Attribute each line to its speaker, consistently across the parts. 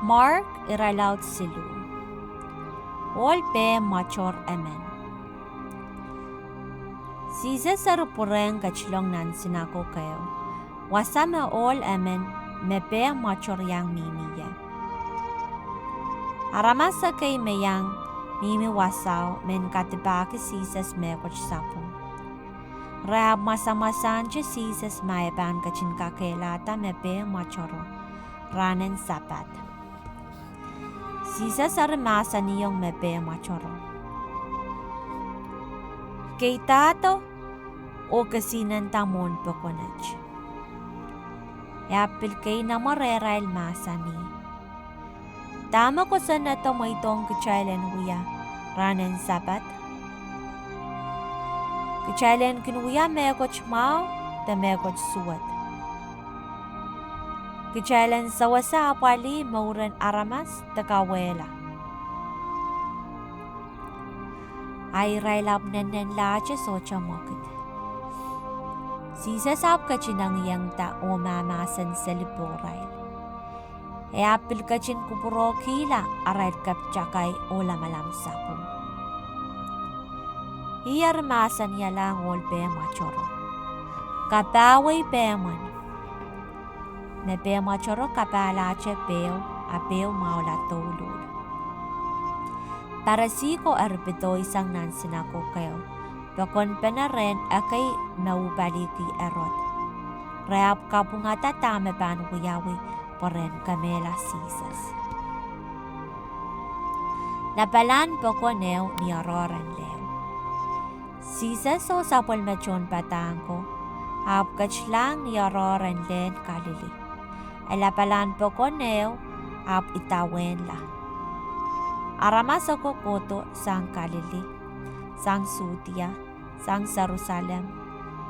Speaker 1: Mark iralaut silu. All be machor amen. Size sarupureng kachlong nan sinako kayo. Wasame all amen me be machor yang mimiye. Aramasa kay meyang mimi wasaw men katibaki sises mekoch sapong. Rab masamasan je sises maeban kachin kakelata me be machoro. Ranen sapat. Sises aramasa niyong me be machoro. Kay tato o kasinan tamon pokonach. Yapil kay namorerail masani. Tama ko sa nato mo itong kachailen huya ranen sapat. Kachailen kinuya mekoch mao ta mekoch suwat. Kachailen sawasa apali mauran aramas ta kawela. Ay railab nanen lache socha mokit. Sisa sab kachinang yang ta o mamasan sa liporail. E apil kachin kupuro kila aral kapchakay o lamalam sapong. Iyar masan yalang ol be machoro. Kapaway beman. Me be machoro kapalache beo a beo maula tolul. Tarasiko arbito isang nansinako kayo. Bakon penaren akay maubaliki erot. Reap kapungata tame ban kuyawi poren kamela sisas. Napalan poko neo ni aroran leo. Sisas o sapol mechon patangko. Ap kachlang ni aroran len kalili. Alapalan poko neo ap itawen la. Aramas ako koto sang kalili. Sang Sutia, sang Jerusalem,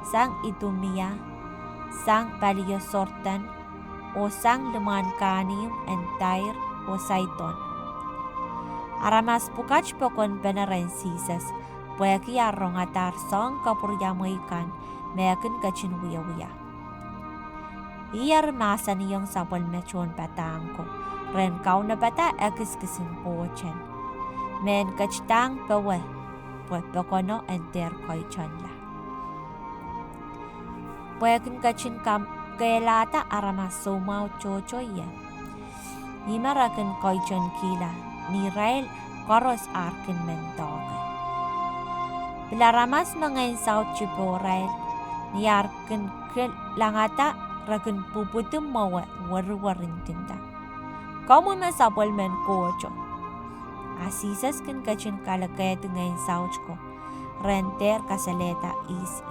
Speaker 1: sang Idumia, sang Paliosortan, o sang Lumankanium and Tyre o Sidon. Aramas pukach pokon benaren sisas, pueki arrong atar song kapuryamoikan, meakin kachin wuya. Iyar masa niyong sapol mechon patangko, ren kau na bata ekiskisin pochen. Men kachtang pewe. Pokono enter koy chonla. Puekin kachin kam kailata aramas somao chocho yan. Nimarakin koy chon kila ni rail koros arkin mentoke. Pilaramas mga insaut chipo rail ni arkin langata rakin puputum mawa waruwarin tinda. Kamu masapol men kocho. Asisas kin kachin kalagayat ngayon sauch ko. Renter kasaleta is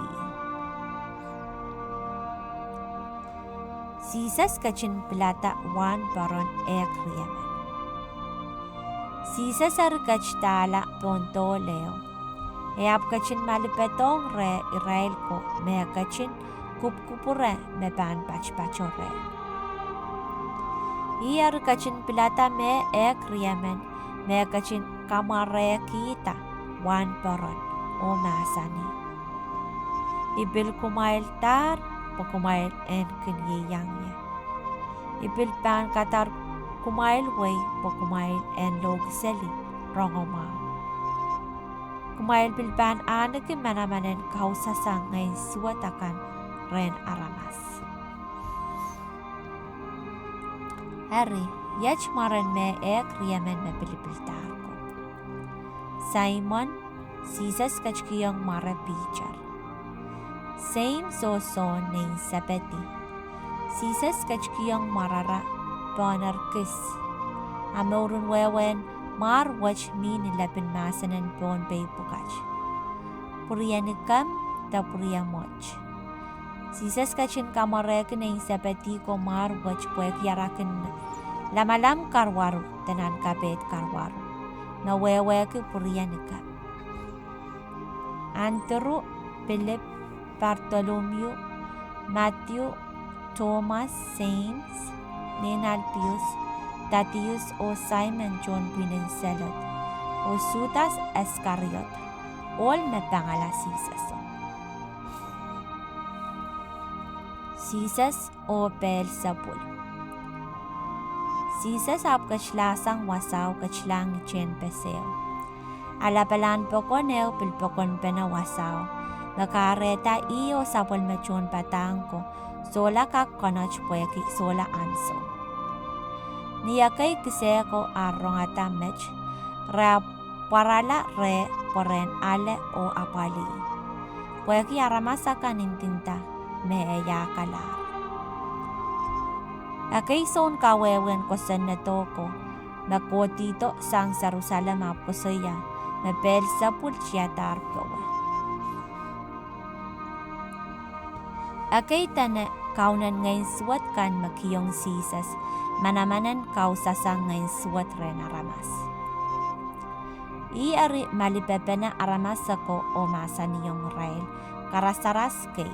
Speaker 1: Sisas kachin plata wan baron ekriyaman. Sisas ar kachtala ponto leo. Eap kachin malipetong re irail ko. Mea kachin kupkupure me ban pachpacho re. Iyar kachin plata me ekriyaman. Me kachin kamare kita wan paron o masani. Ibil kumail tar po kumail en kinyayangya. Ibil pan katar kumail way po kumail en logiseli rongoma. Kumail bilpan anakin manamanen kausasang ngayon suwatakan ren aramas. Hari yach maran me ek riyamen me pilipiltar ko. Simon, sisas kachkiyong mara pichar. Same so nain sapeti. Sisas kachkiyong marara bonarkis. Amorun wewen mar wach min lapin masanan Pohnpei pukach. Puriyanikam ta puriyamoch. Sisas kachin kamarek nain sapeti ko mar wach puek yarakin lamalam karwaru tenan kapet karwaru. Na wewe ke puriyanika. Andrew, Philip, Bartholomew, Matthew, Thomas, James, Alpius, Thaddeus o Simon John Binenselot o Judas Iscariot. All may pangala Sisas. Sisas o Beelzebul. Jesus ap kachlasang wasaw kachlang ni chen peseo. Alapalan pokoneo pilpokon pena wasaw. Nakareta iyo sapol mechon patangko. Sola kak konoch pueki sola anso. Niyakay kiseko arrongata mech. Parala re poren ale o apali. Pueki aramasa kanintinta me eyakala. Akay son kawewen ko sa netoko. Nakotito sang Jerusalem ap ko saya. Mebel sa pulsiyatar kowe. Akay tane kaunan ngayon suwat kan makiyong Jesus. Manamanan kau sasang ngayon suwat ren aramas. Iari malipepe na aramas ako o masa niyong rail. Karasaras kay.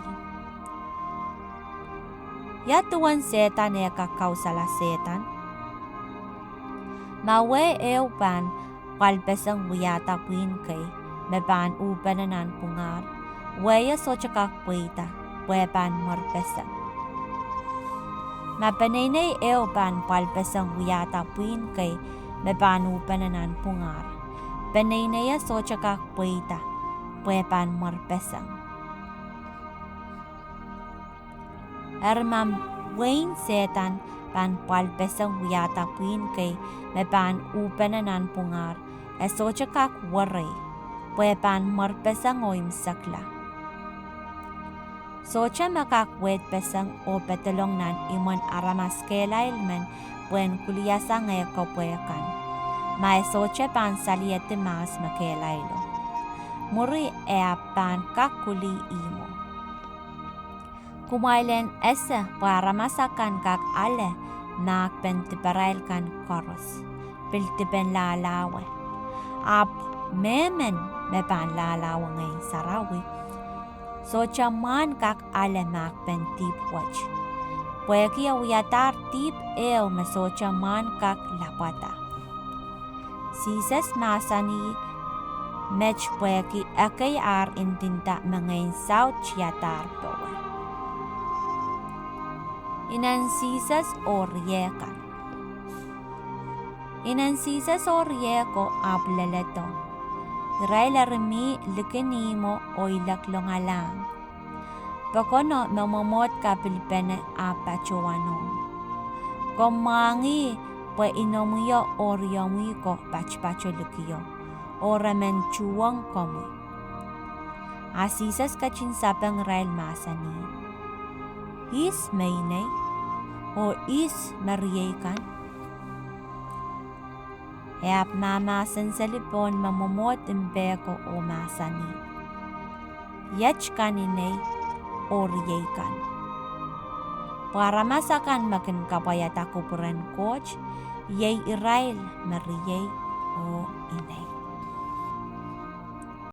Speaker 1: Yatuan setan e kakau sala setan. Mawe eupan palpesang wiyata queen kay. Meban upananan pungar. Weya sochakak puita. Wepan morpesang. Mapanay eupan palpesang wiyata queen kay. Meban upananan pungar. Panay sochakak puita. Wepan morpesang. Ermam Wayne setan pan palpesang wiyata puin kay mepan upananan pungar esochakak waray puepan marpesang oim sakla. Socha makakwet pesang o petalong nan imon aramas kelailmen puen kuliasang e kopuekan. Mae socha pan saliete mas makelailo. Muri e pan kakuli imo. Kumailen esa para masakan kak ale nak pentiparail kan koros. Piltipen lalawe. Ap memen mepan lalawe ngayon sarawi. So chaman kak ale mak pentip wach. Pueki awiyatar tip eo meso chaman kak lapata. Sises masani mech pueki akay ar intinta mengayon saut chiatar pewe. Inansisas oriekan. Inansisas orieko ableleto. Railarmi likinimo o ilaklongalang. Pakono mamamot ka pilipene apachuanon. Komangi pa inomuyo oriyomiko pachpacho likiyo. Oramen chuwang komu. Asisas kachinsapang rail masani. Is mainay o is mariekan. Eap mamasan sa lipon mamumot imbeko o masani. Yach kaninay o riekan. Para masakan makin kapayat ako puran coach, yay irail mariyay o inay.